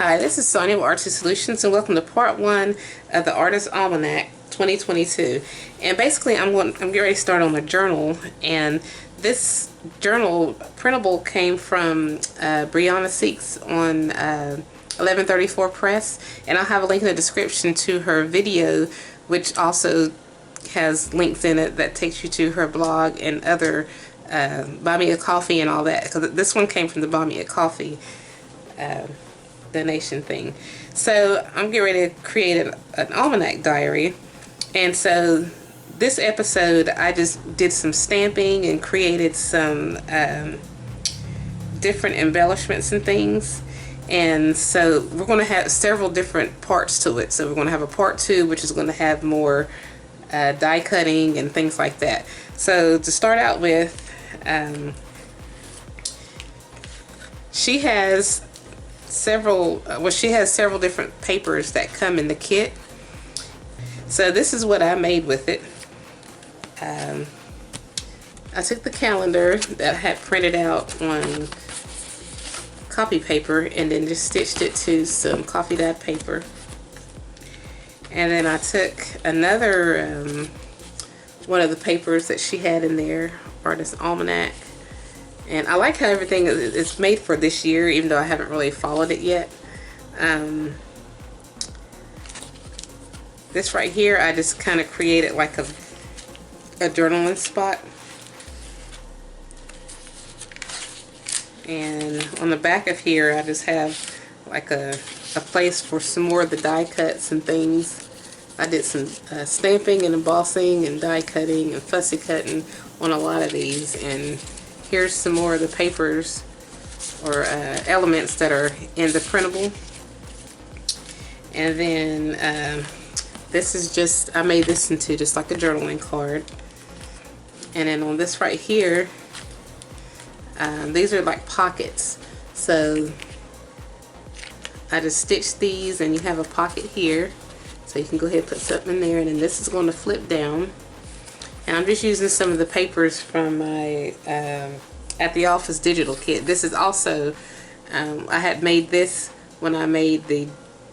Hi, this is Sonia with Artist Solutions, and welcome to part 1 of the Artist Almanac 2022. And basically, I'm getting ready to start on a journal, and this journal printable came from Brianna Seeks on 1134 Press, and I'll have a link in the description to her video, which also has links in it that takes you to her blog and other Buy Me a Coffee and all that, because this one came from the Buy Me a Coffee donation thing. So I'm getting ready to create an almanac diary, and so this episode I just did some stamping and created some different embellishments and things. And so we're going to have several different parts to it. So we're going to have a part 2, which is going to have more die cutting and things like that. So to start out with, she has several different papers that come in the kit. So this is what I made with it. I took the calendar that I had printed out on copy paper and then just stitched it to some coffee dyed paper. And then I took another one of the papers that she had in there, Artist Almanac. And I like how everything is made for this year, even though I haven't really followed it yet. This right here, I just kind of created like a journaling spot. And on the back of here, I just have like a place for some more of the die cuts and things. I did some stamping and embossing and die cutting and fussy cutting on a lot of these. And here's some more of the papers or elements that are in the printable. And then this is just, I made this into just like a journaling card. And then on this right here, these are like pockets. So I just stitched these, and you have a pocket here. So you can go ahead and put something in there, and then this is going to flip down. And I'm just using some of the papers from my At the Office digital kit. This is also, I had made this when I made the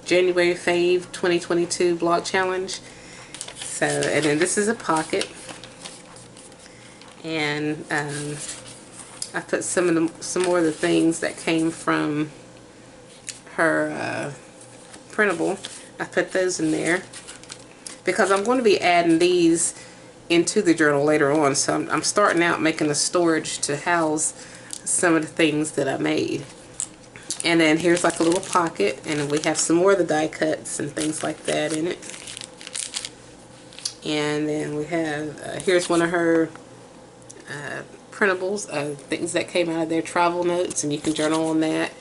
January Fave 2022 blog challenge. So, and then this is a pocket. And I put some more of the things that came from her printable. I put those in there because I'm going to be adding these into the journal later on. So I'm starting out making a storage to house some of the things that I made. And then here's like a little pocket, and we have some more of the die cuts and things like that in it. And then we have here's one of her printables, things that came out of their travel notes, and you can journal on that.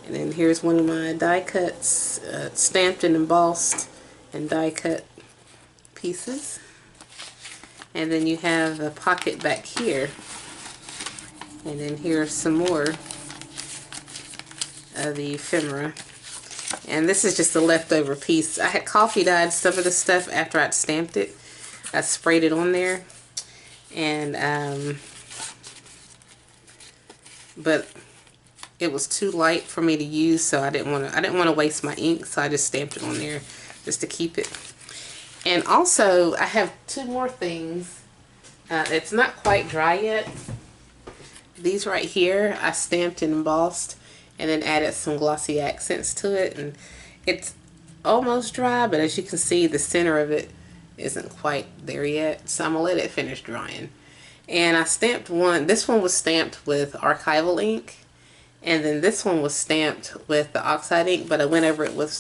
And then here's one of my die cuts, stamped and embossed and die cut pieces. And then you have a pocket back here. And then here's some more of the ephemera. And this is just a leftover piece. I had coffee dyed some of the stuff after I'd stamped it. I sprayed it on there. And but it was too light for me to use, so I didn't want to waste my ink, so I just stamped it on there just to keep it. And also I have two more things. It's not quite dry yet. These right here I stamped and embossed and then added some glossy accents to it, and it's almost dry, but as you can see, the center of it isn't quite there yet, so I'm gonna let it finish drying. And I stamped one. This one was stamped with archival ink, and then this one was stamped with the oxide ink, but I went over it with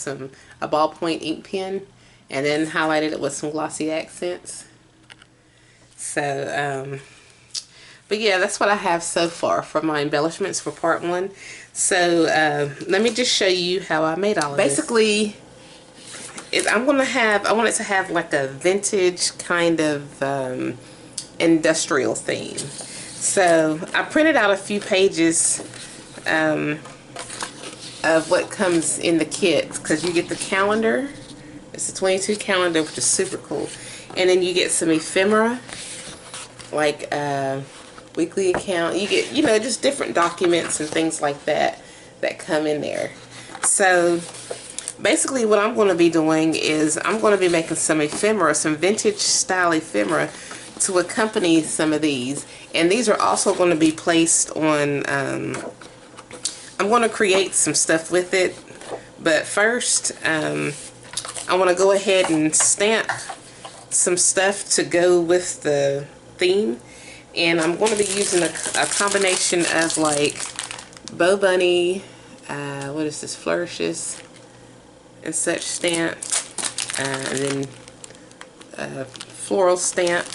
a ballpoint ink pen and then highlighted it with some glossy accents. So but yeah, that's what I have so far for my embellishments for part 1. So let me just show you how I made all of this. Basically, I want it to have like a vintage kind of industrial theme. So I printed out a few pages of what comes in the kit, because you get the calendar. It's a 22 calendar, which is super cool. And then you get some ephemera, like weekly account. You get, just different documents and things like that come in there. So basically what I'm going to be doing is I'm going to be making some ephemera, some vintage style ephemera to accompany some of these. And these are also going to be placed on, I'm going to create some stuff with it. But first, I want to go ahead and stamp some stuff to go with the theme. And I'm going to be using a combination of like Bow Bunny, what is this, Flourishes and such stamp, and then floral stamp,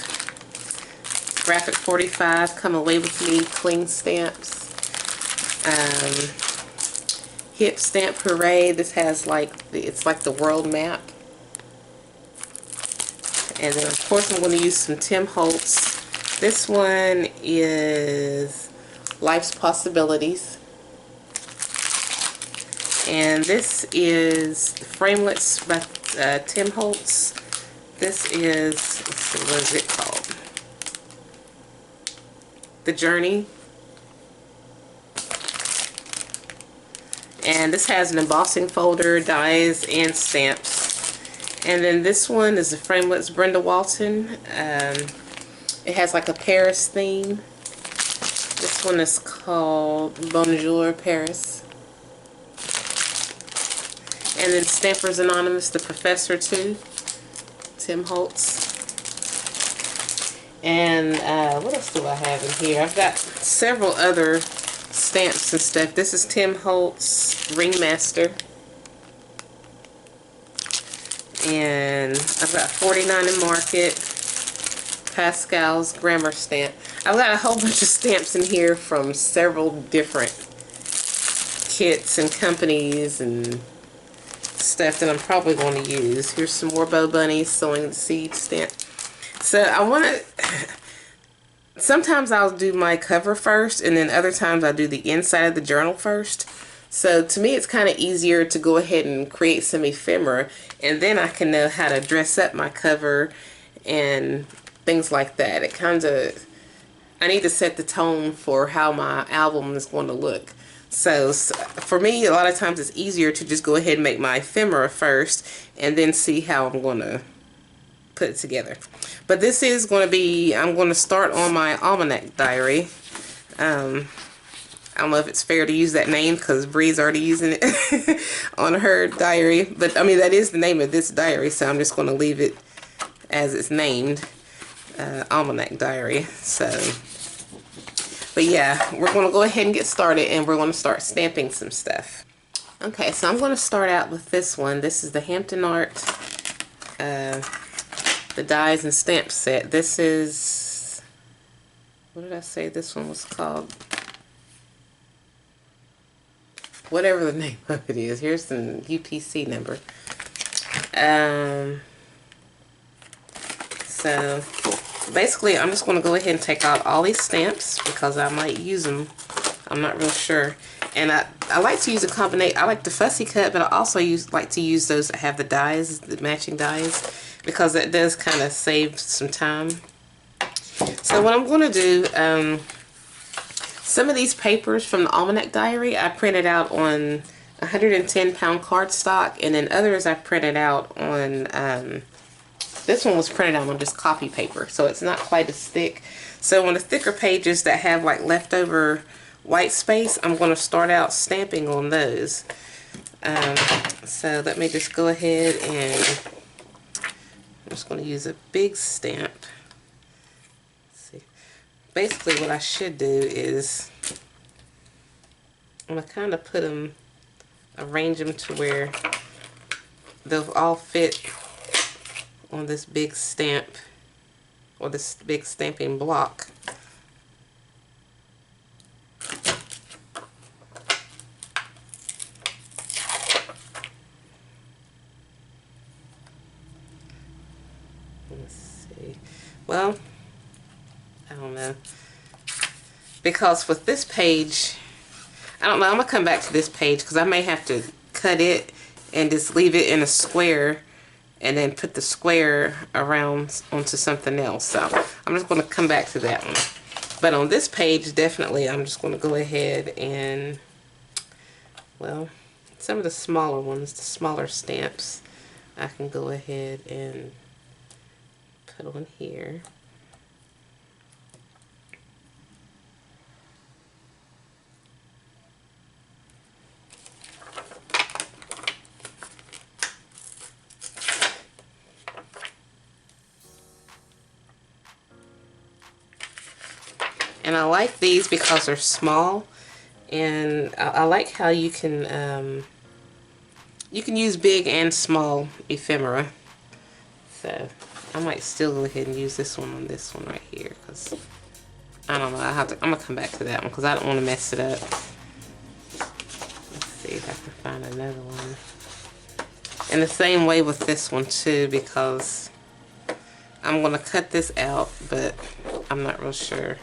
graphic 45, come away with me, cling stamps, hip stamp hooray. This has like it's like the world map. And then of course I'm going to use some Tim Holtz. This one is Life's Possibilities. And this is Framelits by Tim Holtz. This is, let's see, what is it called? The Journey. And this has an embossing folder, dies, and stamps. And then this one is the Framelits Brenda Walton. It has like a Paris theme. This one is called Bonjour Paris. And then Stampers Anonymous, the Professor too, Tim Holtz. And what else do I have in here? I've got several other stamps and stuff. This is Tim Holtz Ringmaster. And I've got 49 in Market, Pascal's Grammar Stamp. I've got a whole bunch of stamps in here from several different kits and companies and stuff that I'm probably going to use. Here's some more Bow Bunny Sowing the Seed stamp. So I want to, sometimes I'll do my cover first, and then other times I'll do the inside of the journal first. So to me it's kind of easier to go ahead and create some ephemera, and then I can know how to dress up my cover and things like that. It kind of, I need to set the tone for how my album is going to look. So for me, a lot of times it's easier to just go ahead and make my ephemera first and then see how I'm going to put it together. But this is going to be, I'm going to start on my Almanac diary. I don't know if it's fair to use that name because Bree's already using it on her diary. But I mean, that is the name of this diary, so I'm just going to leave it as it's named, Almanac Diary. So, but yeah, we're going to go ahead and get started, and we're going to start stamping some stuff. Okay, so I'm going to start out with this one. This is the Hampton Art, the dies and stamp set. This is, what did I say this one was called? Whatever the name of it is. Here's the UPC number. So basically I'm just going to go ahead and take out all these stamps because I might use them. I'm not real sure. And I like to use a combination. I like the fussy cut, but I also like to use those that have the dies, the matching dies, because that does kind of save some time. So what I'm going to do, some of these papers from the Almanac Diary I printed out on 110-pound cardstock, and then others I printed out on, this one was printed out on just copy paper, so it's not quite as thick. So on the thicker pages that have like leftover white space, I'm going to start out stamping on those. So let me just go ahead and I'm just going to use a big stamp. Let's see. Basically what I should do is I'm going to kind of put them, arrange them to where they'll all fit on this big stamp, or this big stamping block. Let's see. Well, I don't know. Because with this page, I don't know, I'm going to come back to this page because I may have to cut it and just leave it in a square and then put the square around onto something else. So I'm just going to come back to that one. But on this page, definitely, I'm just going to go ahead and, well, let's some of the smaller ones, the smaller stamps, I can go ahead and put on here. And I like these because they're small, and I like how you can use big and small ephemera. So I might still go ahead and use this one on this one right here, because I don't know, I'm gonna come back to that one because I don't want to mess it up. Let's see if I can find another one. And the same way with this one too, because I'm gonna cut this out, but I'm not real sure.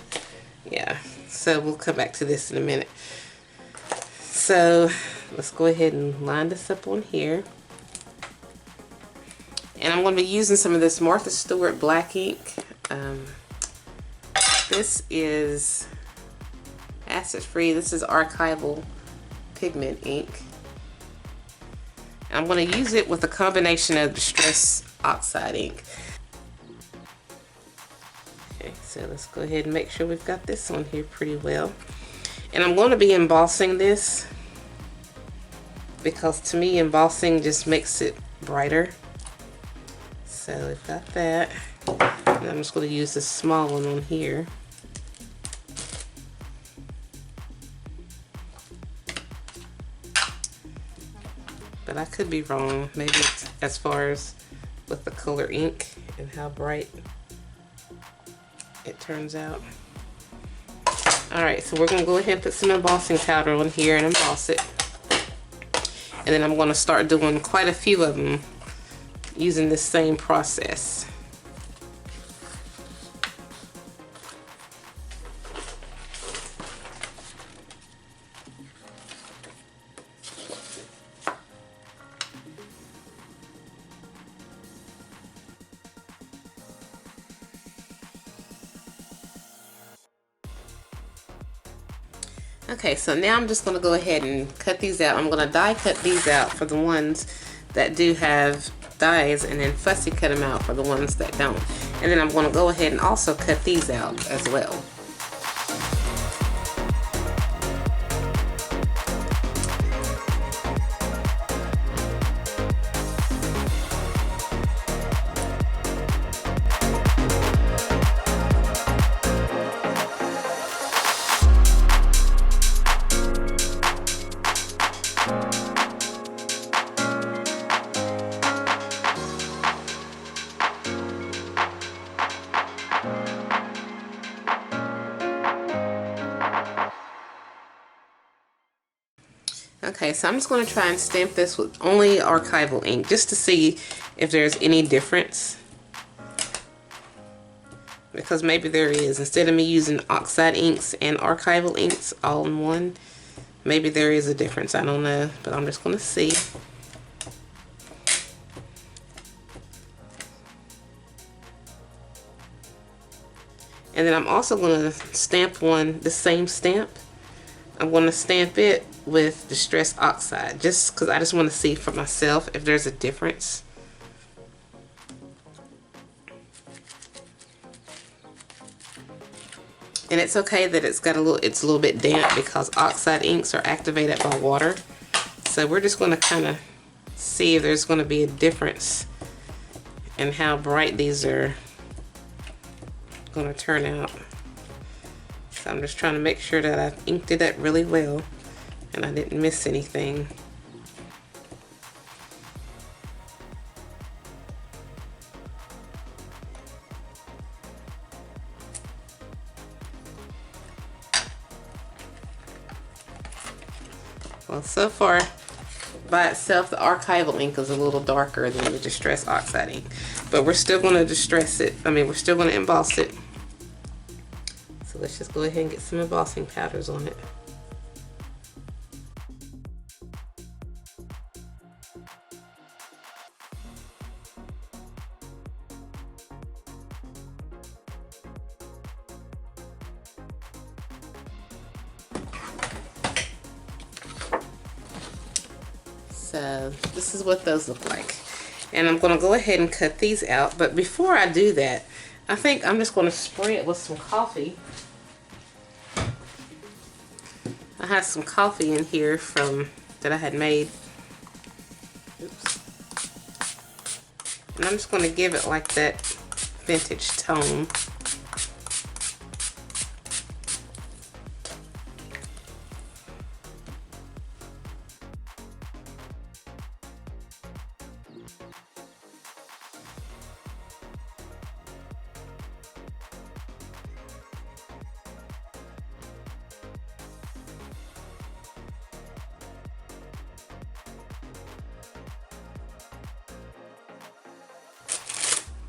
Yeah, so we'll come back to this in a minute. So let's go ahead and line this up on here. And I'm going to be using some of this Martha Stewart black ink. This is acid free. This is archival pigment ink. I'm going to use it with a combination of Distress Oxide ink. Okay, so let's go ahead and make sure we've got this on here pretty well. And I'm going to be embossing this because to me embossing just makes it brighter. So we've got that. And I'm just going to use this small one on here. But I could be wrong, maybe it's as far as with the color ink and how bright it turns out. Alright, so we're going to go ahead and put some embossing powder on here and emboss it. And then I'm going to start doing quite a few of them using this same process. Okay, so now I'm just going to go ahead and cut these out. I'm going to die cut these out for the ones that do have dies, and then fussy cut them out for the ones that don't. And then I'm going to go ahead and also cut these out as well. Okay, so I'm just going to try and stamp this with only archival ink just to see if there's any difference. Because maybe there is. Instead of me using oxide inks and archival inks all in one, maybe there is a difference. I don't know, but I'm just going to see. And then I'm also going to stamp one, the same stamp. I'm going to stamp it with Distress Oxide, just because I just want to see for myself if there's a difference. And it's okay that it's got it's a little bit damp because oxide inks are activated by water. So we're just going to kind of see if there's going to be a difference in how bright these are going to turn out. So I'm just trying to make sure that I've inked it up really well and I didn't miss anything. Well, so far by itself the archival ink is a little darker than the Distress Oxide ink, but we're still going to distress it. We're still going to emboss it. So let's just go ahead and get some embossing powders on it. So this is what those look like. And I'm going to go ahead and cut these out. But before I do that, I think I'm just going to spray it with some coffee. I had some coffee in here that I had made. Oops. And I'm just going to give it like that vintage tone.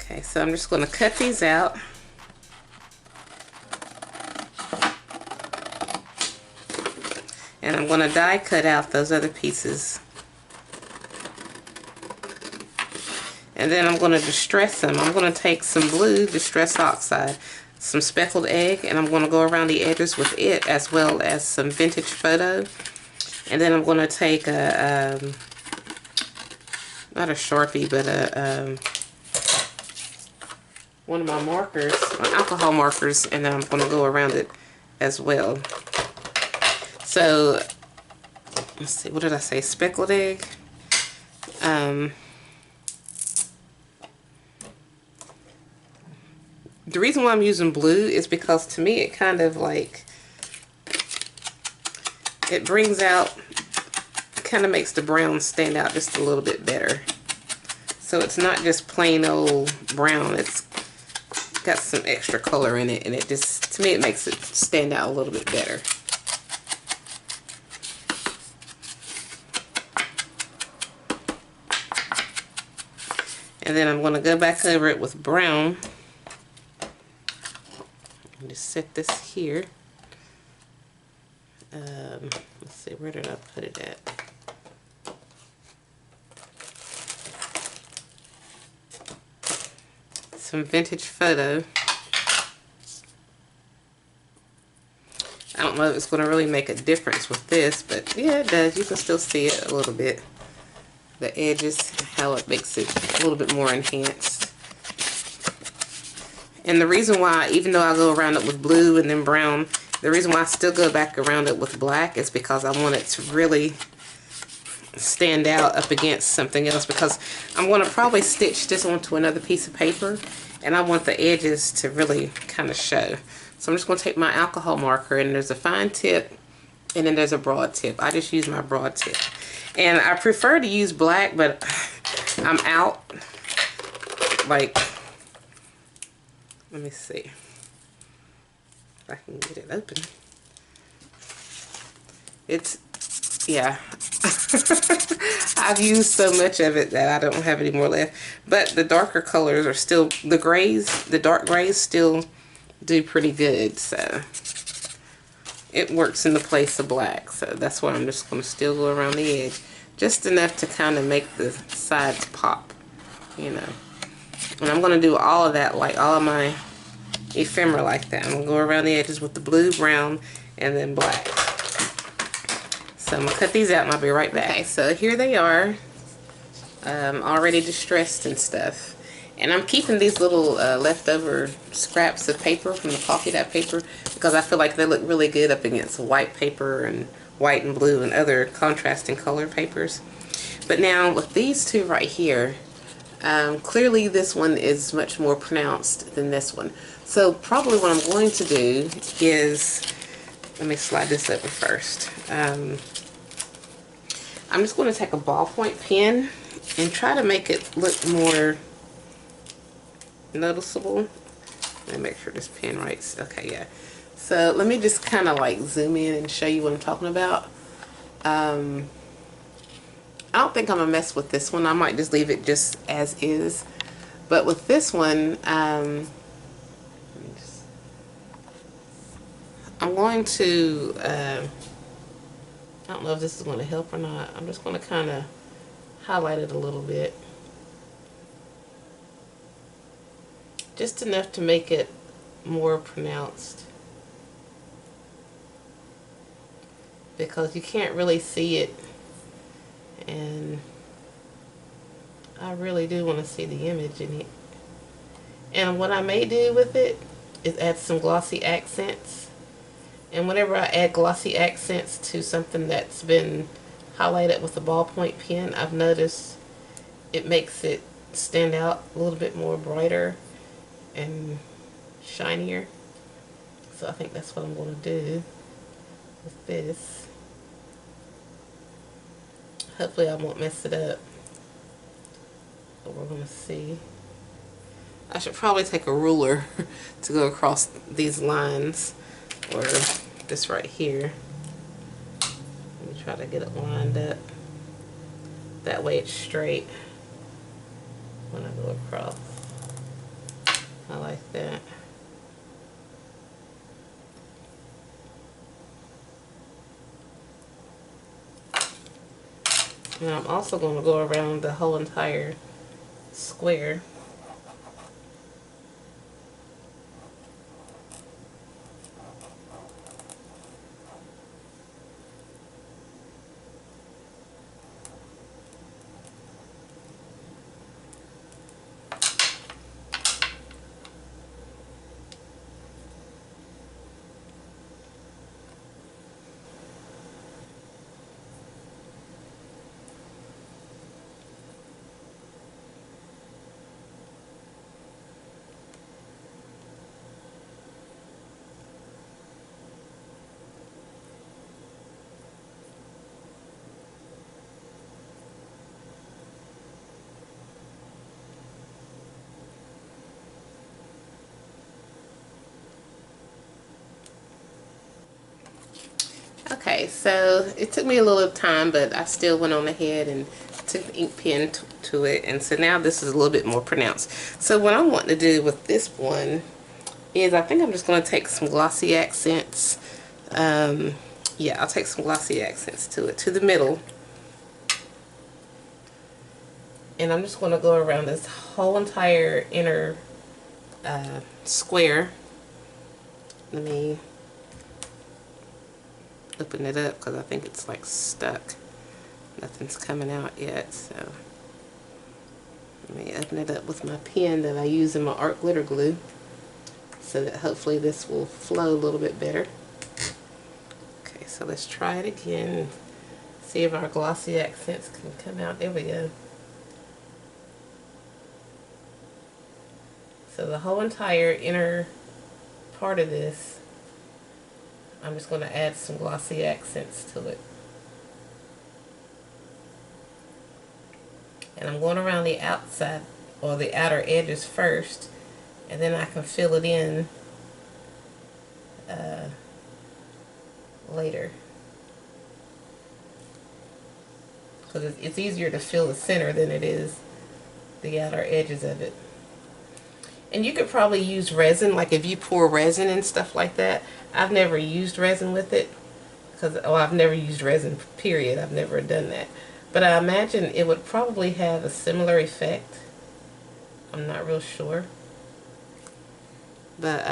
Okay, so I'm just going to cut these out. And I'm going to die cut out those other pieces. And then I'm going to distress them. I'm going to take some blue distress oxide, some speckled egg, and I'm going to go around the edges with it, as well as some vintage photo. And then I'm going to take a, not a Sharpie, but one of my markers, my alcohol markers, and then I'm going to go around it as well. So, let's see, what did I say? Speckled egg. The reason why I'm using blue is because to me it kind of like, it brings out, kind of makes the brown stand out just a little bit better. So it's not just plain old brown, it's got some extra color in it, and it just, to me, it makes it stand out a little bit better. And then I'm going to go back over it with brown. And just set this here. Let's see, where did I put it at? Some vintage photo. I don't know if it's going to really make a difference with this, but yeah, it does. You can still see it a little bit. The edges, how it makes it a little bit more enhanced. And the reason why, even though I go around it with blue and then brown, the reason why I still go back around it with black is because I want it to really stand out up against something else, because I'm going to probably stitch this onto another piece of paper, and I want the edges to really kind of show. So I'm just going to take my alcohol marker, and there's a fine tip and then there's a broad tip. I just use my broad tip, and I prefer to use black, but I'm out. Like, let me see if I can get it open. It's, yeah. I've used so much of it that I don't have any more left. But the darker colors are still, the grays, the dark grays still do pretty good. So it works in the place of black. So that's why I'm just going to still go around the edge. Just enough to kind of make the sides pop, you know. And I'm going to do all of that, like all of my ephemera like that. I'm going to go around the edges with the blue, brown, and then black. So I'm going to cut these out and I'll be right back. Okay, so here they are, already distressed and stuff. And I'm keeping these little leftover scraps of paper from the coffee dye paper because I feel like they look really good up against white paper and white and blue and other contrasting color papers. But now with these two right here, clearly this one is much more pronounced than this one. So probably what I'm going to do is, let me slide this over first. I'm just going to take a ballpoint pen and try to make it look more noticeable. Let me make sure this pen writes. Okay, yeah. So let me just kind of like zoom in and show you what I'm talking about. I don't think I'm going to mess with this one. I might just leave it just as is. But with this one, I'm going to, I don't know if this is going to help or not. I'm just going to kind of highlight it a little bit. Just enough to make it more pronounced. Because you can't really see it And I really do want to see the image in it. And what I may do with it is add some glossy accents. And whenever I add glossy accents to something that's been highlighted with a ballpoint pen, I've noticed it makes it stand out a little bit more brighter and shinier. So I think that's what I'm going to do with this. Hopefully I won't mess it up, but we're going to see. I should probably take a ruler to go across these lines, or this right here. Let me try to get it lined up. That way it's straight when I go across. I like that. And I'm also going to go around the whole entire square. Okay, so it took me a little time, but I still went on ahead and took the ink pen to it, and so now this is a little bit more pronounced. So what I'm wanting to do with this one is I think I'm just going to take some glossy accents. Yeah, I'll take some glossy accents to it, to the middle. And I'm just going to go around this whole entire inner square. Let me open it up because I think it's like stuck. Nothing's coming out yet, so let me open it up with my pen that I use in my art glitter glue, so that hopefully this will flow a little bit better. Okay, so let's try it again. See if our glossy accents can come out. There we go. So the whole entire inner part of this, I'm just going to add some glossy accents to it. And I'm going around the outside, or the outer edges first, and then I can fill it in later. Because it's easier to fill the center than it is the outer edges of it. And you could probably use resin, like if you pour resin and stuff like that. I've never used resin with it, because I've never used resin, period. I've never done that. But I imagine it would probably have a similar effect. I'm not real sure. But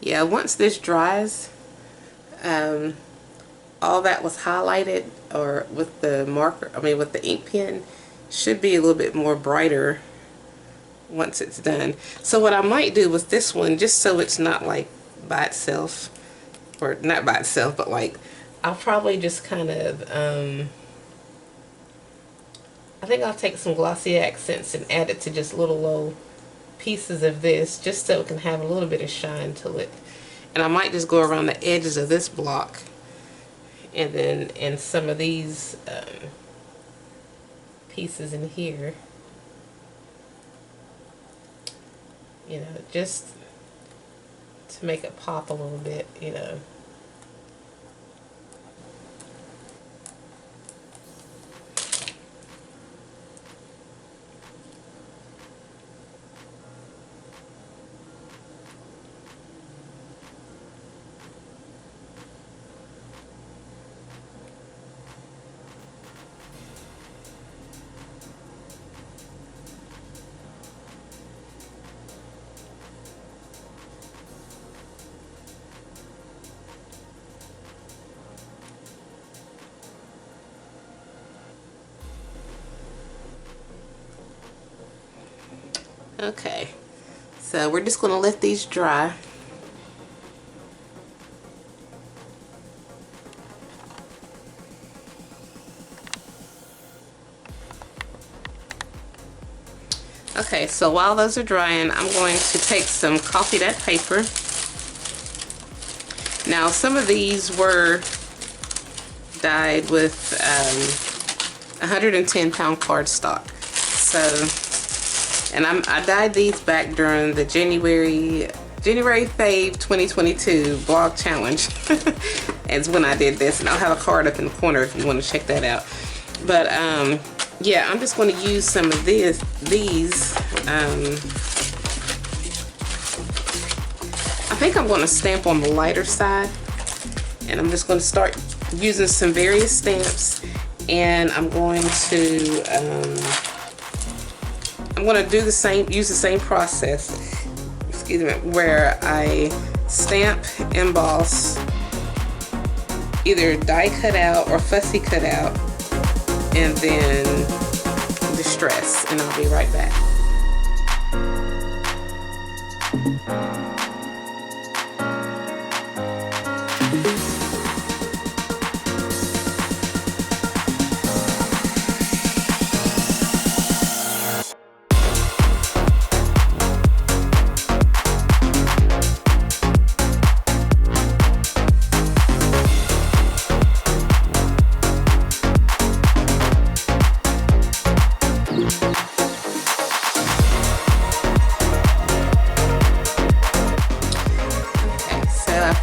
yeah, once this dries, all that was highlighted, or with the marker, with the ink pen, should be a little bit more brighter once it's done. So what I might do with this one, just so it's not like by itself, or not by itself, but like, I'll probably just kind of, I think I'll take some glossy accents and add it to just little low pieces of this, just so it can have a little bit of shine to it. And I might just go around the edges of this block, and then in some of these pieces in here, you know, just to make it pop a little bit, you know. Okay, so we're just going to let these dry. Okay, so while those are drying, I'm going to take some coffee dye paper. Now, some of these were dyed with 110-pound cardstock. So, and I dyed these back during the January Fave 2022 blog challenge. It's when I did this, and I'll have a card up in the corner if you want to check that out. But yeah, I'm just going to use some of these. I think I'm going to stamp on the lighter side, and I'm just going to start using some various stamps, and I'm going to do the same, use the same process, excuse me, where I stamp, emboss, either die cut out or fussy cut out, and then distress, and I'll be right back.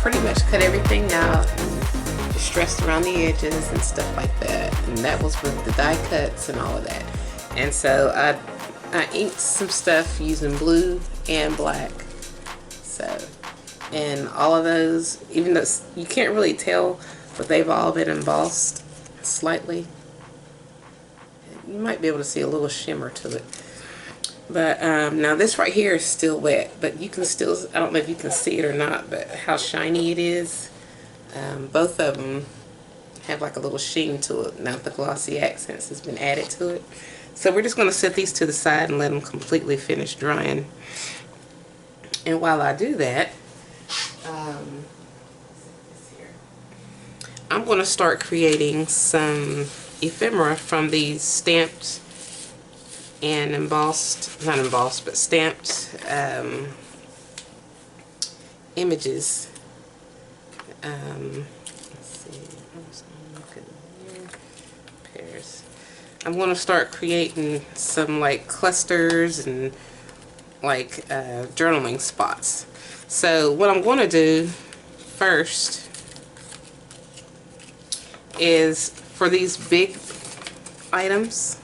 Pretty much cut everything out, distressed around the edges and stuff like that, and that was with the die cuts and all of that. And so I inked some stuff using blue and black. So, and all of those, even though you can't really tell, but they've all been embossed slightly. You might be able to see a little shimmer to it. But now this right here is still wet, but you can still, I don't know if you can see it or not, but how shiny it is. Both of them have like a little sheen to it. Now the glossy accents has been added to it. So we're just going to set these to the side and let them completely finish drying. And while I do that, I'm going to start creating some ephemera from these stamped and embossed, not embossed, but stamped images. Let's see, pairs. I'm going to start creating some like clusters and like journaling spots. So what I'm going to do first is for these big items,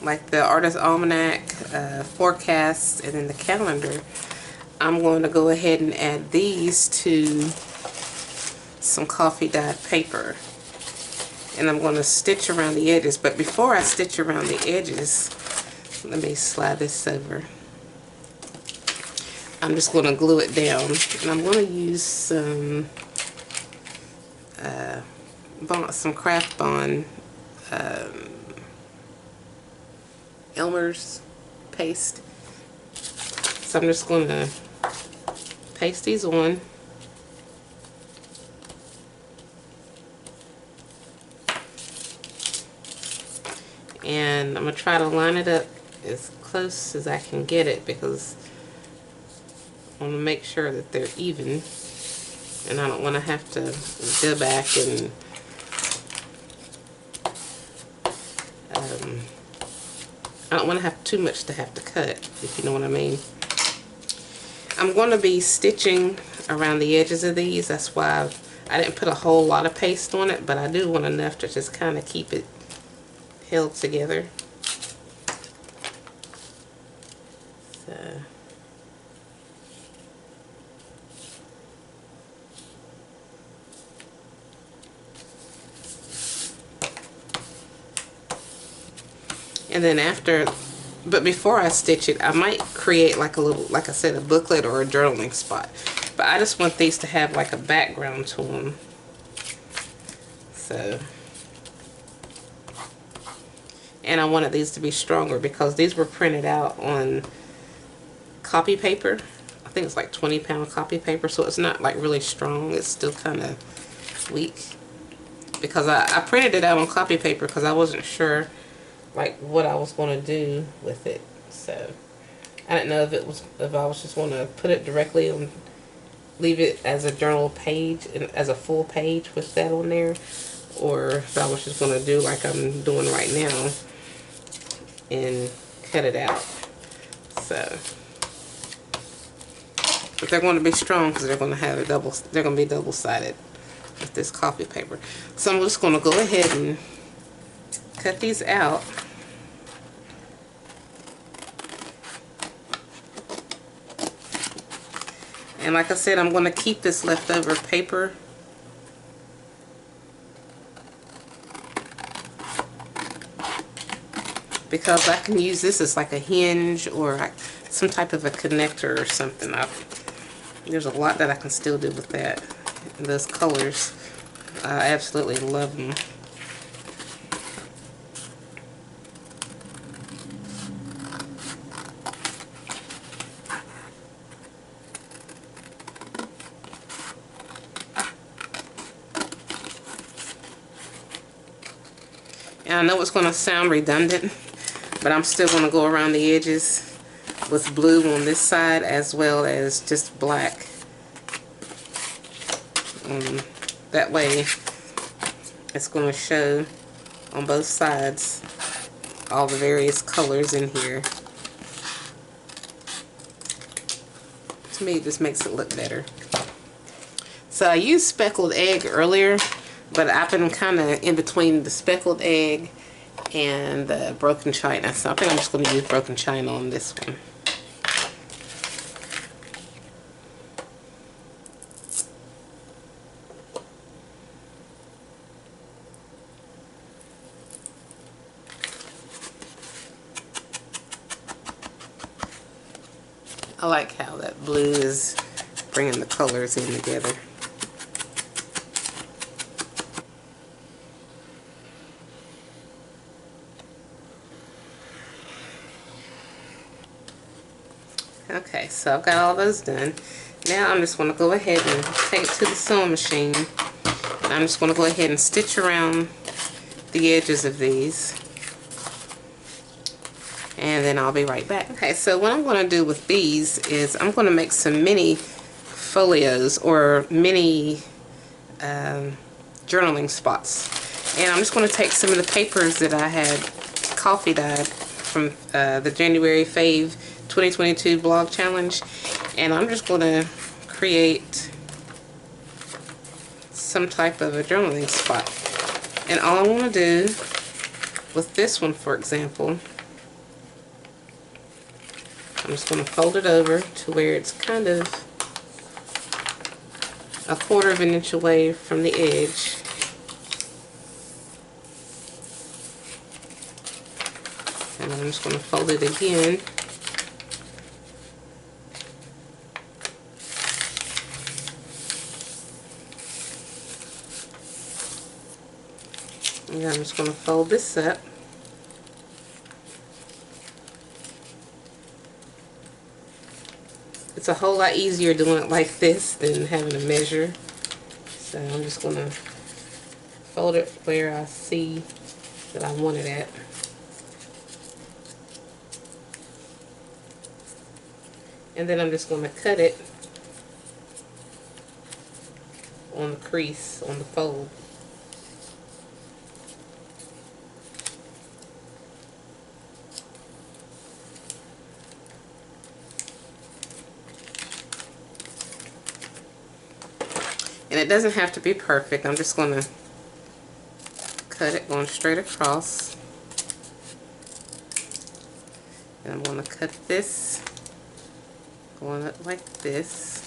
like the Artist Almanac, forecasts, and then the calendar, I'm going to go ahead and add these to some coffee dyed paper. And I'm going to stitch around the edges. But before I stitch around the edges, let me slide this over. I'm just going to glue it down. And I'm going to use some craft bond Elmer's paste. So I'm just going to paste these on. And I'm going to try to line it up as close as I can get it, because I want to make sure that they're even, and I don't want to have to go back and I don't want to have too much to have to cut, if you know what I mean. I'm going to be stitching around the edges of these. That's why I didn't put a whole lot of paste on it, but I do want enough to just kind of keep it held together. So and then after, but before I stitch it, I might create like a little, like I said, a booklet or a journaling spot. But I just want these to have like a background to them. So, and I wanted these to be stronger because these were printed out on copy paper. I think it's like 20-pound copy paper, so it's not like really strong. It's still kind of weak because I printed it out on copy paper because I wasn't sure like what I was going to do with it. So I didn't know if I was just going to put it directly on, leave it as a journal page and as a full page with that on there, or if I was just going to do like I'm doing right now and cut it out. So, but they're going to be strong because they're going to have they're going to be double-sided with this copy paper. So I'm just going to go ahead and cut these out. And like I said, I'm going to keep this leftover paper because I can use this as like a hinge or like some type of a connector or something. There's a lot that I can still do with that. And those colors, I absolutely love them. And I know it's going to sound redundant, but I'm still going to go around the edges with blue on this side as well as just black. That way it's going to show on both sides all the various colors in here. To me, it just makes it look better. So I used speckled egg earlier, but I've been kind of in between the speckled egg and the broken china. So I think I'm just going to use broken china on this one. I like how that blue is bringing the colors in together. Okay, so I've got all those done. Now I'm just going to go ahead and take it to the sewing machine. I'm just going to go ahead and stitch around the edges of these. And then I'll be right back. Okay, so what I'm going to do with these is I'm going to make some mini folios or mini journaling spots. And I'm just going to take some of the papers that I had coffee dyed from the January Fave 2022 blog challenge, and I'm just going to create some type of a journaling spot. And all I want to do with this one, for example, I'm just going to fold it over to where it's kind of 1/4 of an inch away from the edge. And then I'm just going to fold it again. And I'm just going to fold this up. It's a whole lot easier doing it like this than having to measure. So I'm just going to fold it where I see that I want it at. And then I'm just going to cut it on the crease, on the fold. And it doesn't have to be perfect. I'm just going to cut it going straight across. And I'm going to cut this going up like this.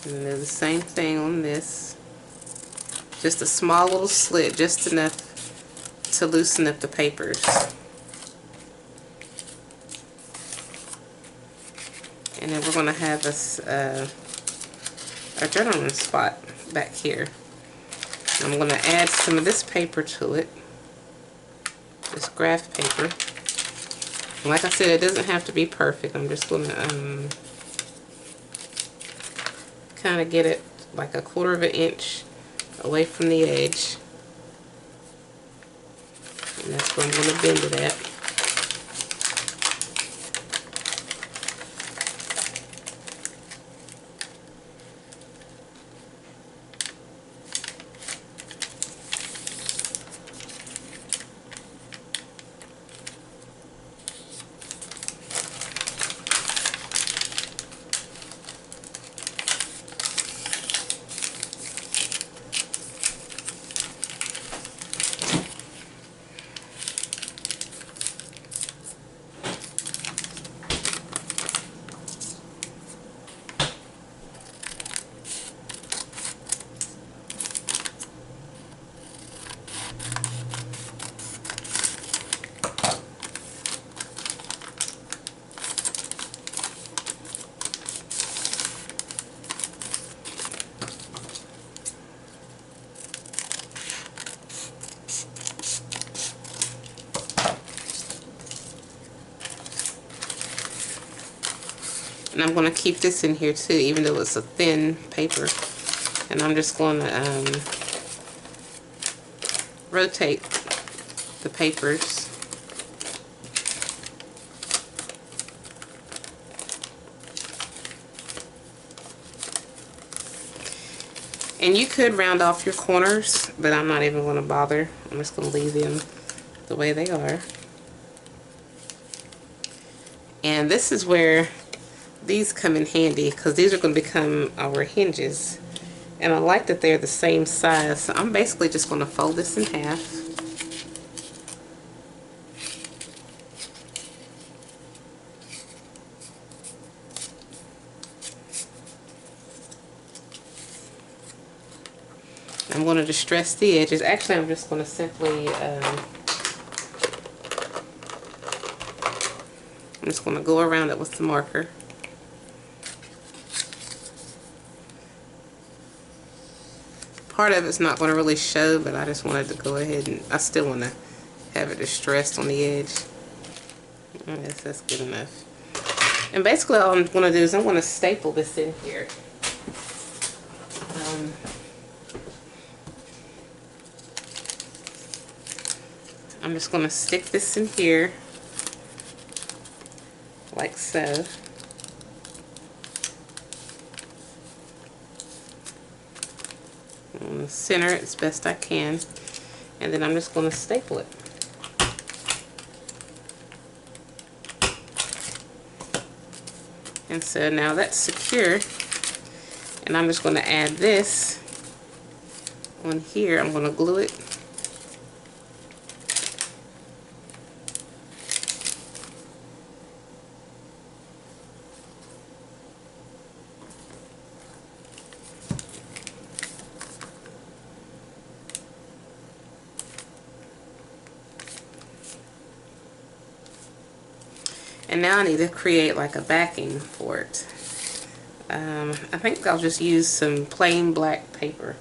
And then do the same thing on this. Just a small little slit, just enough to loosen up the papers. And then we're going to have a journaling spot back here. I'm going to add some of this paper to it, this graph paper. And like I said, it doesn't have to be perfect. I'm just going to kind of get it like 1/4 of an inch away from the edge. And that's where I'm going to bend it at. And I'm going to keep this in here too, even though it's a thin paper. And I'm just going to rotate the papers. And you could round off your corners, but I'm not even going to bother. I'm just going to leave them the way they are. And this is where these come in handy, because these are going to become our hinges. And I like that they're the same size, so I'm basically just going to fold this in half. I'm going to distress the edges. Actually, I'm just going to simply I'm just going to go around it with the marker. Part of it's not going to really show, but I just wanted to go ahead and I still want to have it distressed on the edge. I guess that's good enough. And basically all I'm going to do is I'm going to staple this in here. I'm just going to stick this in here like so. I'm going to center it as best I can, and then I'm just going to staple it. And so now that's secure, and I'm just going to add this on here. I'm going to glue it. And now I need to create like a backing for it. I think I'll just use some plain black paper.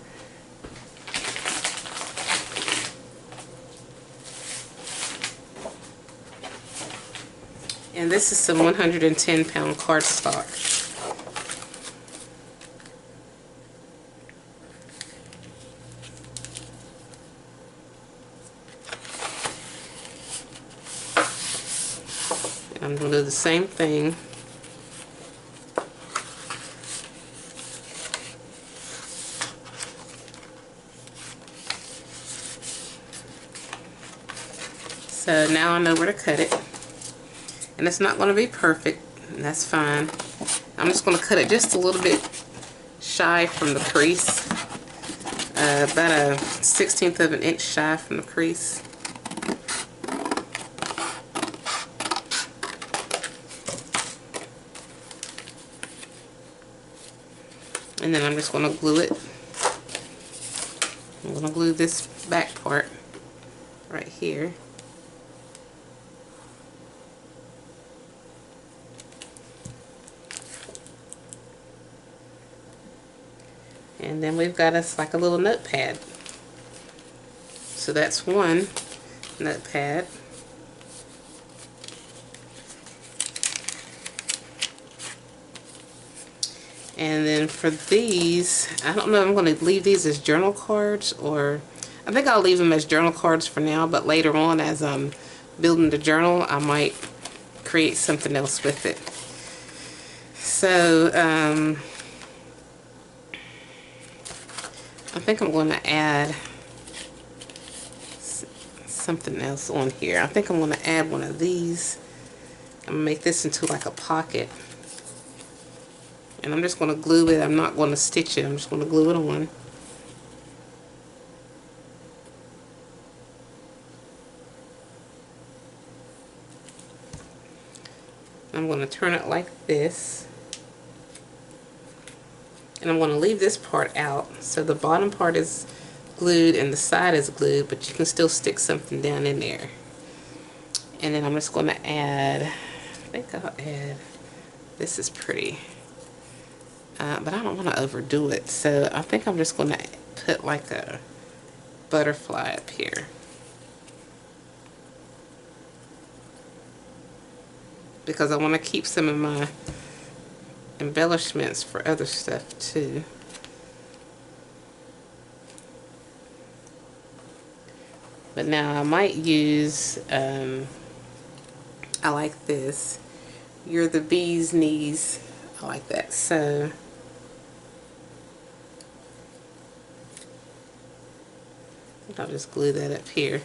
And this is some 110-pound cardstock. I'm going to do the same thing. So now I know where to cut it. And it's not going to be perfect, and that's fine. I'm just going to cut it just a little bit shy from the crease. About a 1/16 of an inch shy from the crease. And then I'm just going to glue it. I'm going to glue this back part right here. And then we've got us like a little notepad. So that's one notepad. And then for these, I don't know if I'm going to leave these as journal cards, or I think I'll leave them as journal cards for now, but later on as I'm building the journal, I might create something else with it. So, I think I'm going to add something else on here. I think I'm going to add one of these. I'm going to make this into like a pocket. And I'm just going to glue it. I'm not going to stitch it. I'm just going to glue it on. I'm going to turn it like this. And I'm going to leave this part out. So the bottom part is glued and the side is glued, but you can still stick something down in there. And then I'm just going to add, I think I'll add, this is pretty. But I don't want to overdo it, so I think I'm just going to put like a butterfly up here. Because I want to keep some of my embellishments for other stuff too. But now I might use, I like this. You're the bee's knees. I like that. So I'll just glue that up here.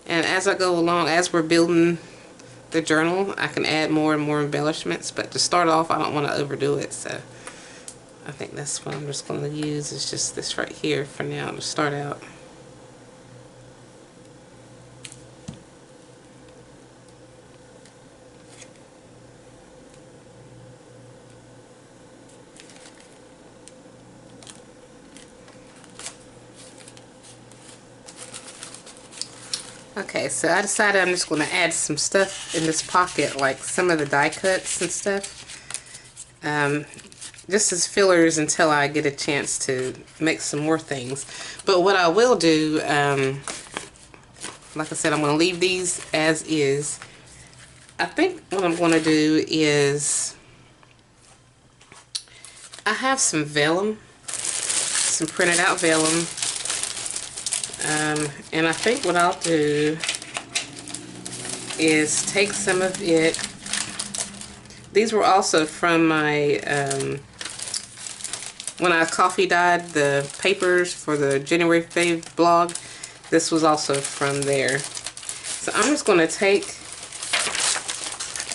And as I go along, as we're building the journal, I can add more and more embellishments. But to start off, I don't want to overdo it. So I think that's what I'm just going to use, is just this right here for now to start out. Okay, so I decided I'm just going to add some stuff in this pocket, like some of the die cuts and stuff, just as fillers until I get a chance to make some more things. But what I will do, like I said, I'm going to leave these as is. I think what I'm going to do is, I have some vellum, some printed out vellum. And I think what I'll do is take some of it. These were also from my, when I coffee dyed the papers for the January Fave blog, this was also from there. So I'm just going to take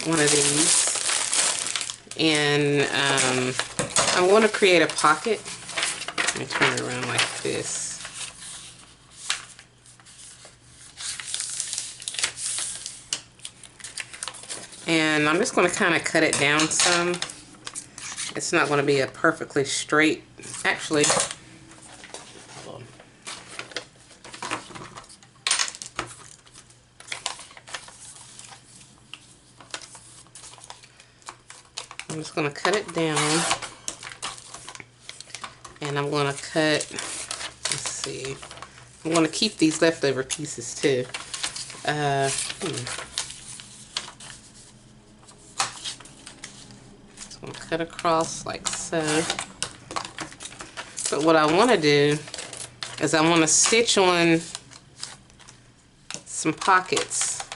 one of these, and I'm going to create a pocket. Let me turn it around like this. And I'm just going to kind of cut it down some. It's not going to be a perfectly straight, actually, hold on. I'm just going to cut it down. And I'm going to cut, let's see, I'm going to keep these leftover pieces too. Cut across like so. But what I want to do is I want to stitch on some pockets.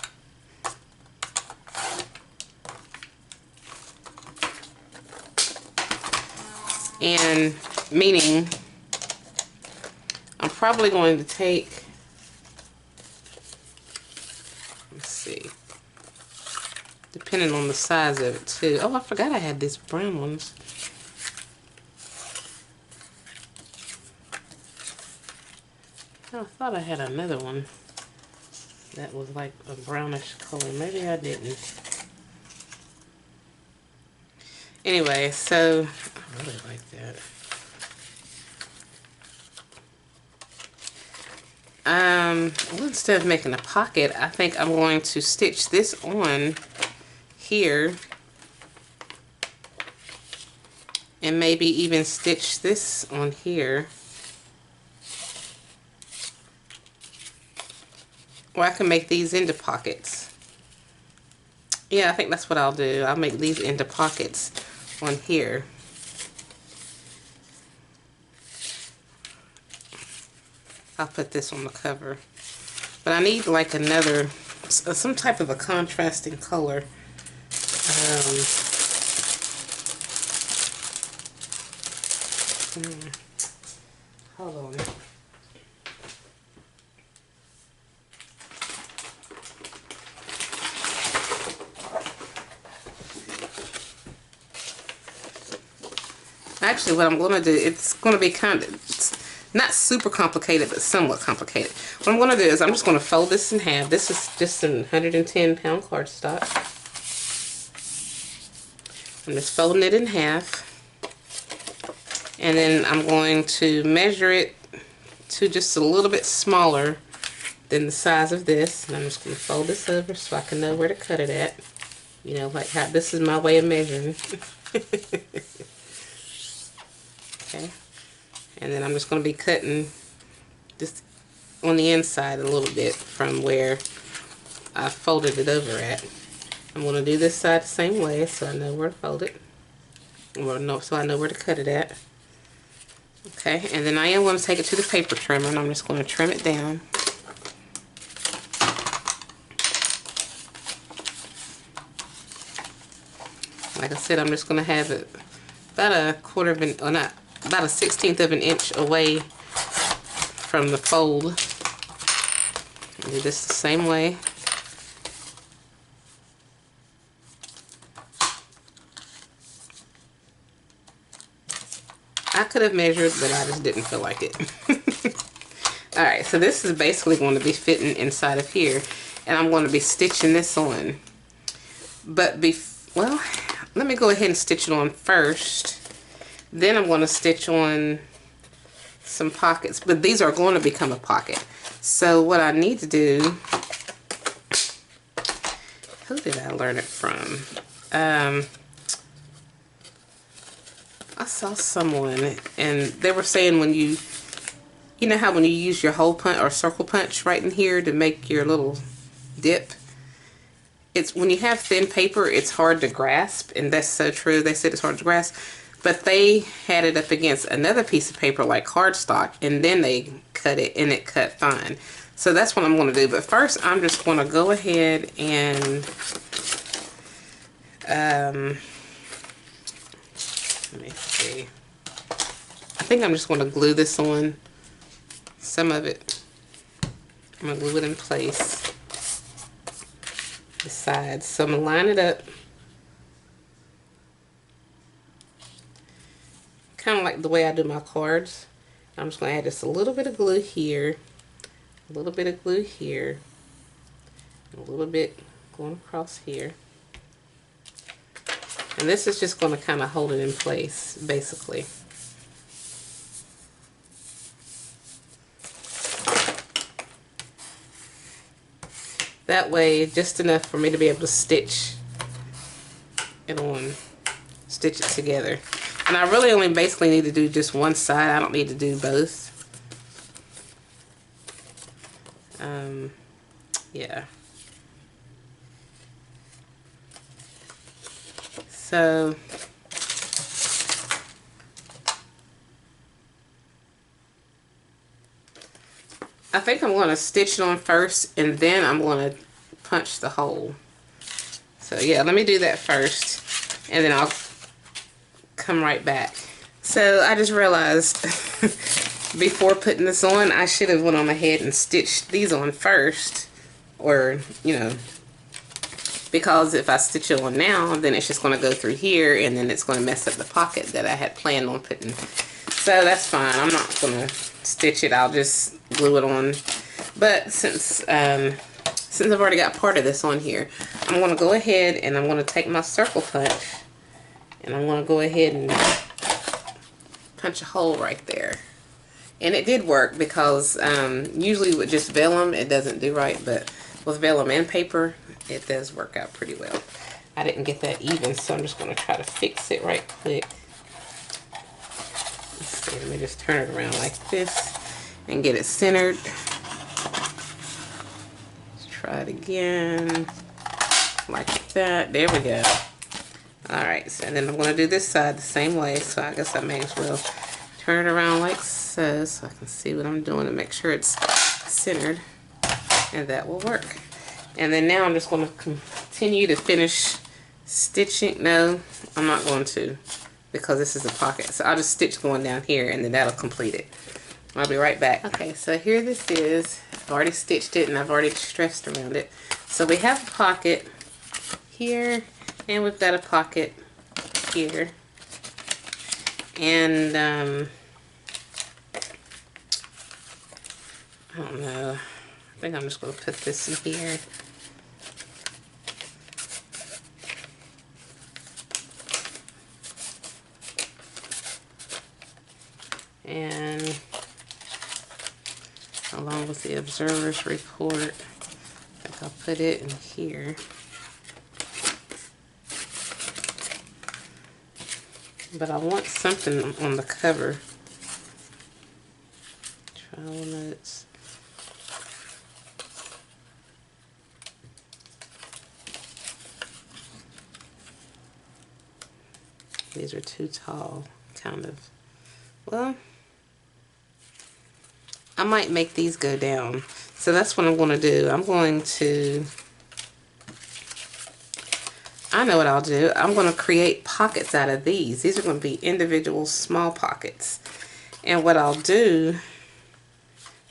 And meaning I'm probably going to take, let's see, depending on the size of it too. Oh, I forgot I had these brown ones. Oh, I thought I had another one that was like a brownish color. Maybe I didn't. Anyway, so I really like that. Well, instead of making a pocket, I think I'm going to stitch this on here, and maybe even stitch this on here. Or I can make these into pockets. Yeah, I think that's what I'll do. I'll make these into pockets on here. I'll put this on the cover. But I need like another, some type of a contrasting color. Hold on. Actually, what I'm going to do, it's going to be kind of, not super complicated, but somewhat complicated. What I'm going to do is I'm just going to fold this in half. This is just some 110-pound cardstock. I'm just folding it in half. And then I'm going to measure it to just a little bit smaller than the size of this. And I'm just going to fold this over so I can know where to cut it at. You know, like how this is my way of measuring. Okay. And then I'm just going to be cutting just on the inside a little bit from where I folded it over at. I'm going to do this side the same way so I know where to fold it. Or no, so I know where to cut it at. Okay, and then I am going to take it to the paper trimmer and I'm just going to trim it down. Like I said, I'm just going to have it about a quarter of an, or not, about a 1/16 of an inch away from the fold. I'll do this the same way. I could have measured, but I just didn't feel like it. Alright, so this is basically going to be fitting inside of here. And I'm going to be stitching this on. But, well, let me go ahead and stitch it on first. Then I'm going to stitch on some pockets. But these are going to become a pocket. So what I need to do... Who did I learn it from? I saw someone and they were saying when you know how when you use your hole punch or circle punch right in here to make your little dip, it's when you have thin paper, it's hard to grasp, and that's so true. They said it's hard to grasp, but they had it up against another piece of paper like cardstock, and then they cut it, and it cut fine. So that's what I'm going to do. But first, I'm just going to go ahead and let me see. I think I'm just going to glue this on, some of it. I'm going to glue it in place. The sides. So I'm going to line it up. Kind of like the way I do my cards. I'm just going to add just a little bit of glue here. A little bit of glue here. And a little bit going across here. And this is just going to kind of hold it in place, basically. That way, just enough for me to be able to stitch it on, stitch it together. And I really only basically need to do just one side. I don't need to do both. Yeah. So I think I'm going to stitch it on first and then I'm going to punch the hole. So yeah, let me do that first and then I'll come right back. So I just realized before putting this on, I should have went on ahead and stitched these on first, or you know, because if I stitch it on now, then it's just going to go through here and then it's going to mess up the pocket that I had planned on putting. So that's fine. I'm not going to stitch it. I'll just glue it on. But since I've already got part of this on here, I'm going to go ahead and I'm going to take my circle punch and I'm going to go ahead and punch a hole right there. And it did work because usually with just vellum it doesn't do right, but with vellum and paper it does work out pretty well. I didn't get that even, so I'm just going to try to fix it right quick. Let's see, let me just turn it around like this and get it centered. try it again, like that. There we go. Alright, so then I'm going to do this side the same way, so I guess I may as well turn it around like so I can see what I'm doing and make sure it's centered, and that will work. And then now I'm just going to continue to finish stitching. No, I'm not going to, because this is a pocket. So I'll just stitch going down here, and then that'll complete it. I'll be right back. Okay, so here this is. I've already stitched it, and I've already stressed around it. So we have a pocket here, and we've got a pocket here. And I don't know. I think I'm just going to put this in here. And along with the observer's report, I think I'll put it in here. But I want something on the cover. Travel notes. These are too tall, kind of. Well, I might make these go down. So that's what I'm going to do. I know what I'll do. I'm going to create pockets out of these. These are going to be individual small pockets. And what I'll do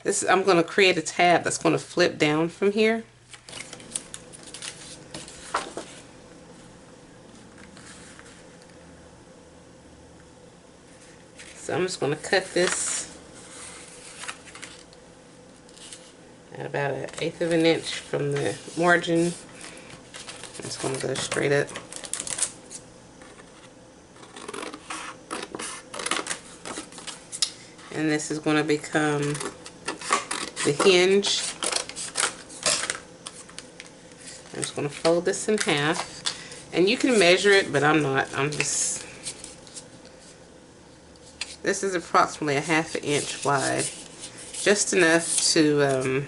is I'm going to create a tab that's going to flip down from here. So I'm just going to cut this at about 1/8 of an inch from the margin. I'm just going to go straight up. And this is going to become the hinge. I'm just going to fold this in half. And you can measure it, but I'm not. This is approximately 1/2 inch wide. Just enough to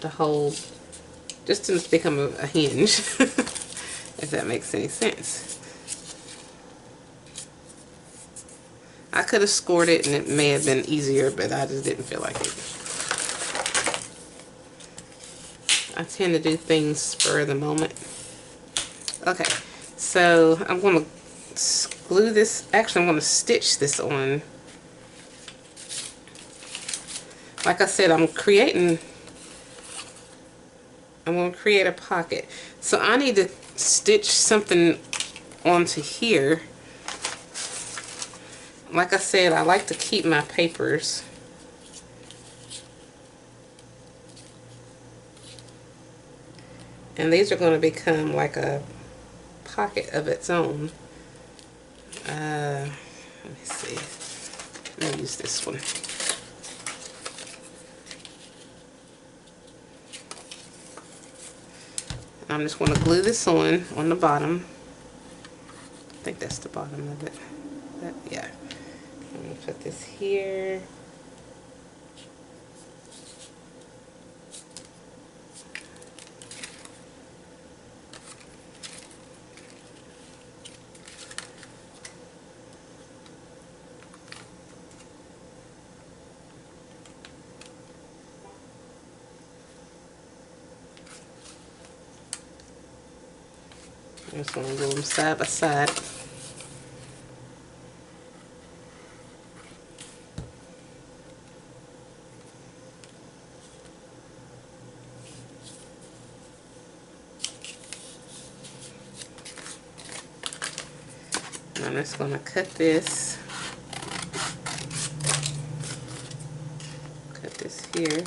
hold, just enough to become a hinge, if that makes any sense. I could have scored it and it may have been easier, but I just didn't feel like it. I tend to do things spur of the moment. Okay, so I'm going to glue this, actually I'm going to stitch this on. Like I said, I'm going to create a pocket. So I need to stitch something onto here. Like I said, I like to keep my papers. And these are going to become like a pocket of its own. Let me see. Let me use this one. I'm just going to glue this on the bottom. I think that's the bottom of it. Yeah. I'm going to put this here. I'm just going to glue them side by side. I'm just going to cut this here.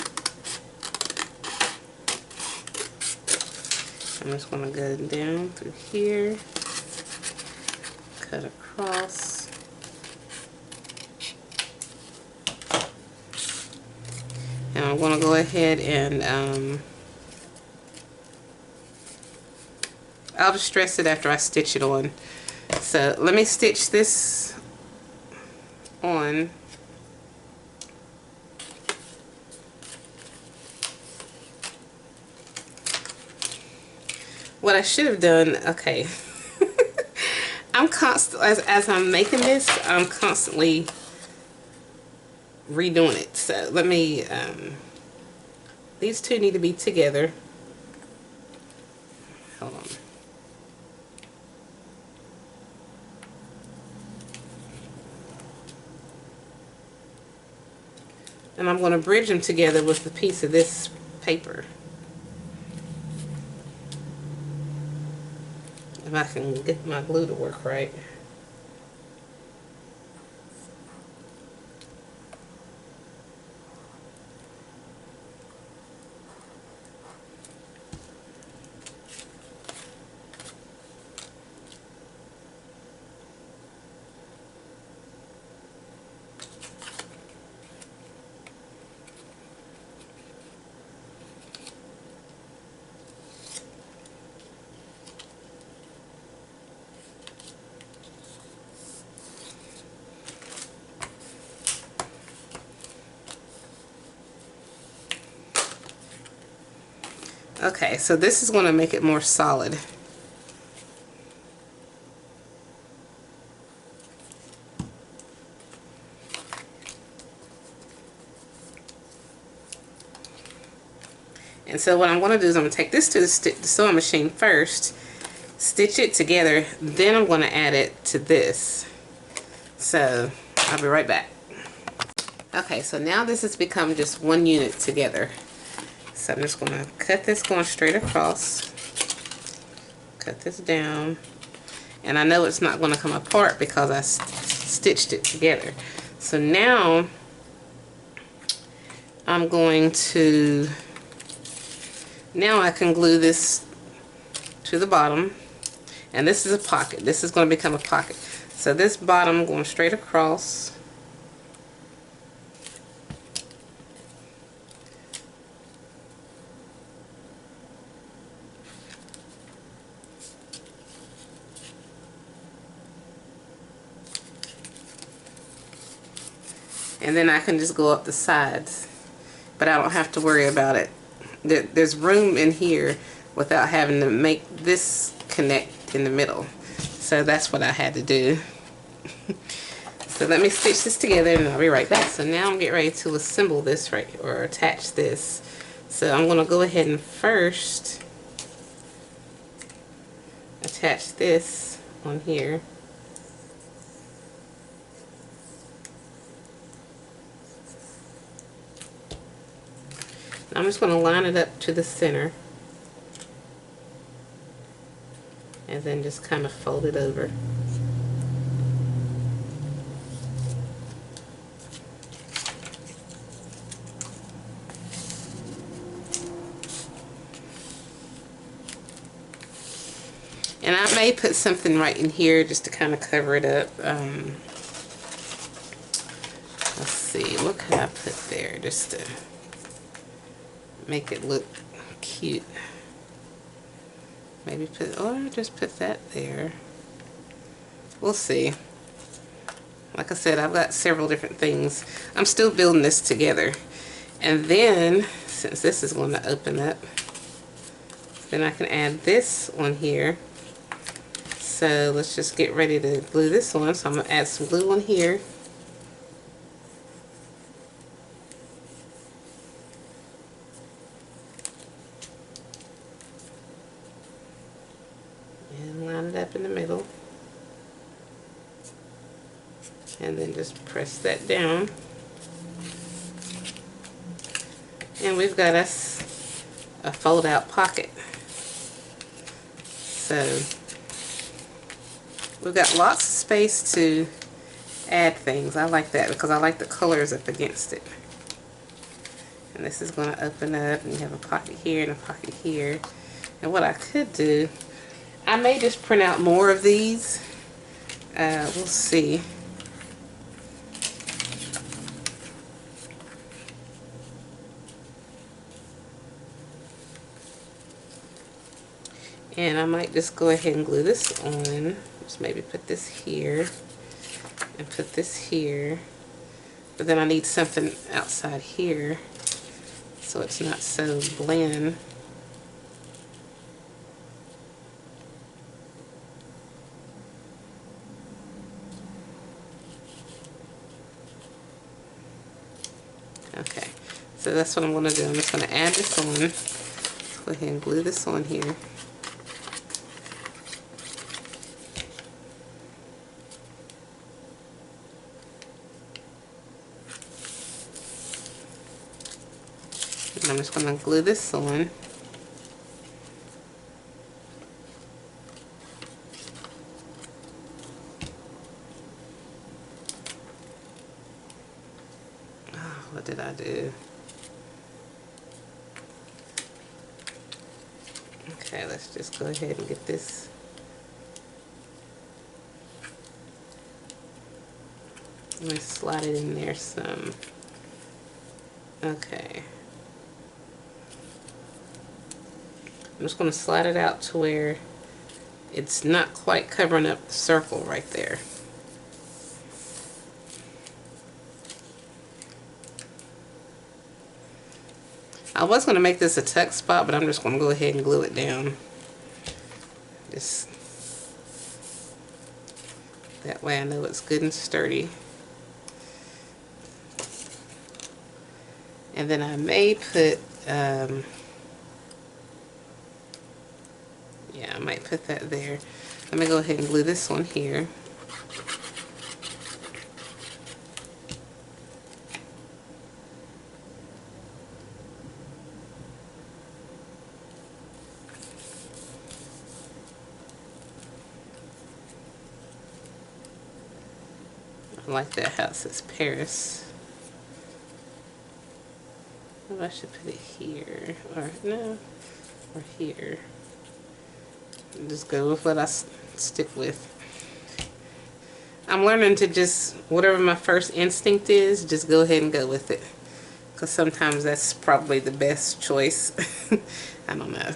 I'm just going to go down through here, cut across, and I'm going to go ahead and I'll just stress it after I stitch it on. So let me stitch this on. What I should have done, okay. as I'm making this, I'm constantly redoing it. So let me, these two need to be together. Hold on. And I'm going to bridge them together with a piece of this paper. If I can get my glue to work right. Okay, so this is going to make it more solid. And so what I'm going to do is I'm going to take this to the sewing machine first, stitch it together, then I'm going to add it to this. So I'll be right back. Okay, so now this has become just one unit together. So I'm just going to cut this going straight across, cut this down, and I know it's not going to come apart because I stitched it together. So now I'm going to, now I can glue this to the bottom, and this is a pocket. This is going to become a pocket. So this bottom going straight across. And then I can just go up the sides, but I don't have to worry about it. There's room in here without having to make this connect in the middle. So that's what I had to do. So let me stitch this together and I'll be right back. So now I'm getting ready to assemble this or attach this. So I'm going to go ahead and first attach this on here. I'm just going to line it up to the center and then just kind of fold it over. And I may put something right in here just to kind of cover it up. Let's see, what could I put there just to make it look cute? Maybe put, or just put that there. We'll see. Like I said, I've got several different things. I'm still building this together. And then, since this is going to open up, then I can add this on here. So let's just get ready to glue this on. So I'm going to add some glue on here. And line it up in the middle. And then just press that down. And we've got us a fold out pocket. So we've got lots of space to add things. I like that because I like the colors up against it. And this is going to open up and you have a pocket here and a pocket here. And what I could do, I may just print out more of these. We'll see. And I might just go ahead and glue this on. Just maybe put this here and put this here. But then I need something outside here so it's not so bland. Okay, so that's what I'm going to do. I'm just going to add this on. Go ahead and glue this on here. And I'm just going to glue this on. Oh, what did I do? Okay, let's just go ahead and get this. Let me slide it in there some. Okay. I'm just going to slide it out to where it's not quite covering up the circle right there. I was going to make this a tuck spot, but I'm just going to go ahead and glue it down. Just that way I know it's good and sturdy. And then I may put, yeah, I might put that there. Let me go ahead and glue this one here. I like that how it says Paris. Maybe I should put it here, or no, or here. Just go with what I stick with. I'm learning to just, whatever my first instinct is, just go ahead and go with it. Because sometimes that's probably the best choice. I don't know.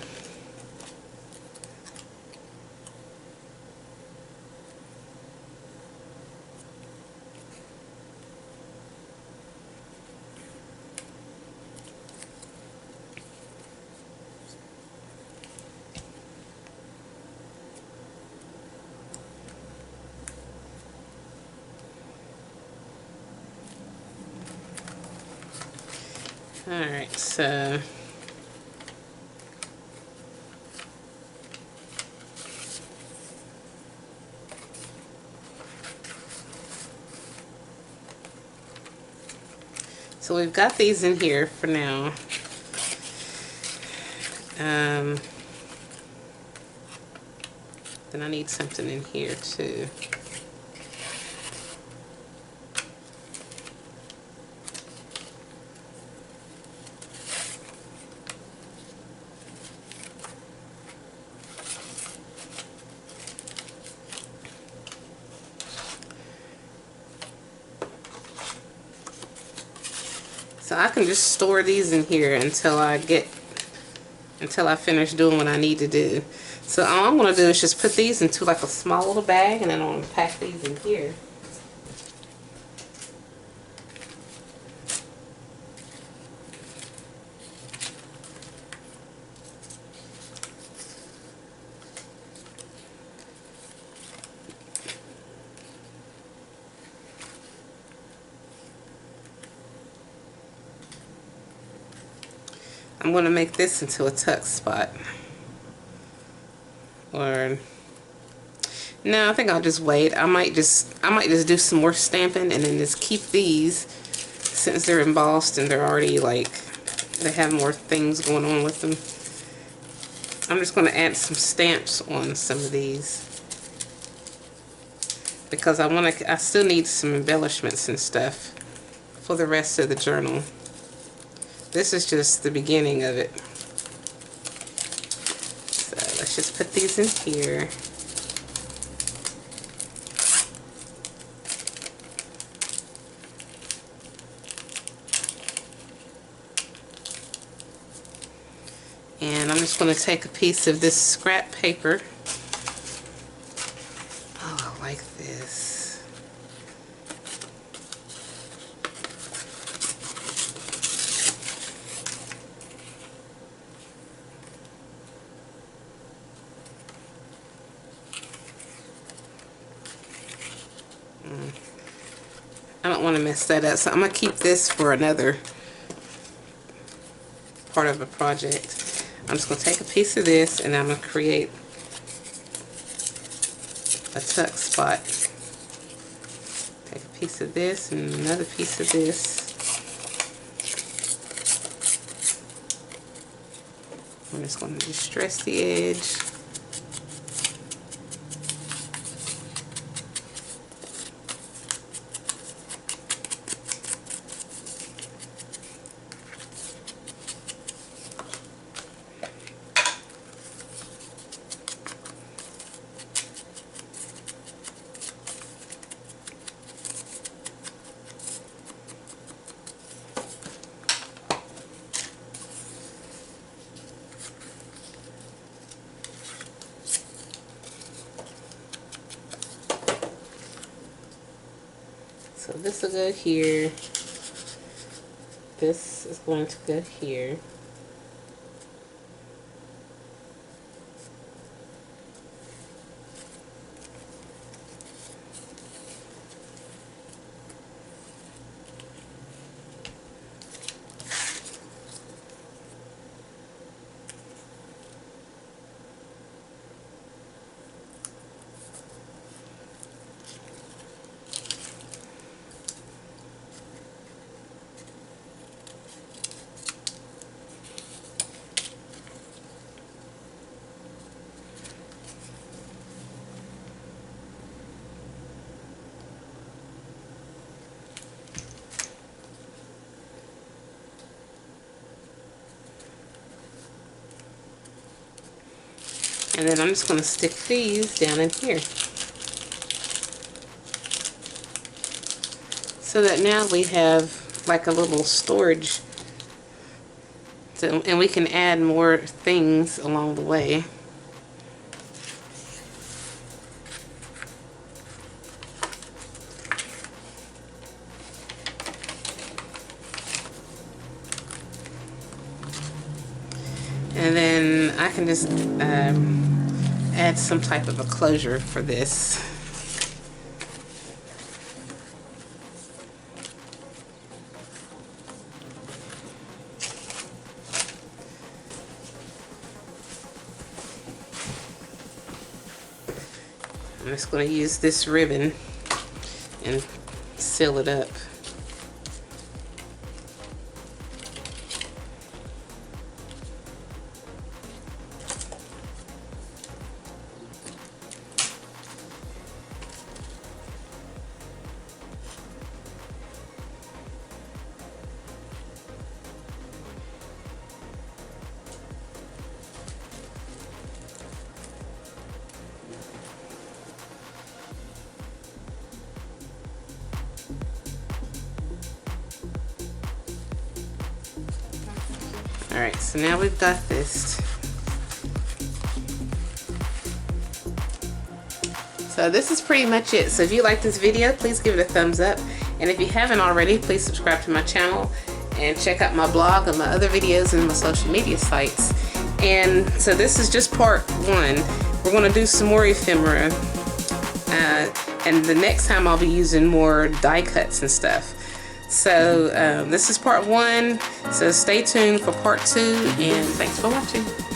Alright, so we've got these in here for now. Then I need something in here too. So I can just store these in here until I finish doing what I need to do. So all I'm going to do is just put these into like a small little bag, and then I'm going to pack these in here. I'm going to make this into a tuck spot. Or no, I think I'll just wait. I might just do some more stamping and then just keep these, since they're embossed and they're already like, they have more things going on with them. I'm just going to add some stamps on some of these, because I still need some embellishments and stuff for the rest of the journal. This is just the beginning of it. So let's just put these in here. And I'm just going to take a piece of this scrap paper. Oh, I like this. I don't want to mess that up, so I'm going to keep this for another part of a project. I'm just going to take a piece of this and I'm going to create a tuck spot. Take a piece of this and another piece of this. I'm just going to distress the edge. So this will go here. This is going to go here. And then I'm just going to stick these down in here. So that now we have like a little storage. So, and we can add more things along the way. And then I can just add some type of a closure for this. I'm just going to use this ribbon and seal it up. Alright, so now we've got this. So this is pretty much it. So if you like this video, please give it a thumbs up. And if you haven't already, please subscribe to my channel and check out my blog and my other videos and my social media sites. And so this is just part one. We're going to do some more ephemera. And the next time I'll be using more die cuts and stuff. So this is part one, so stay tuned for part two, and thanks for watching.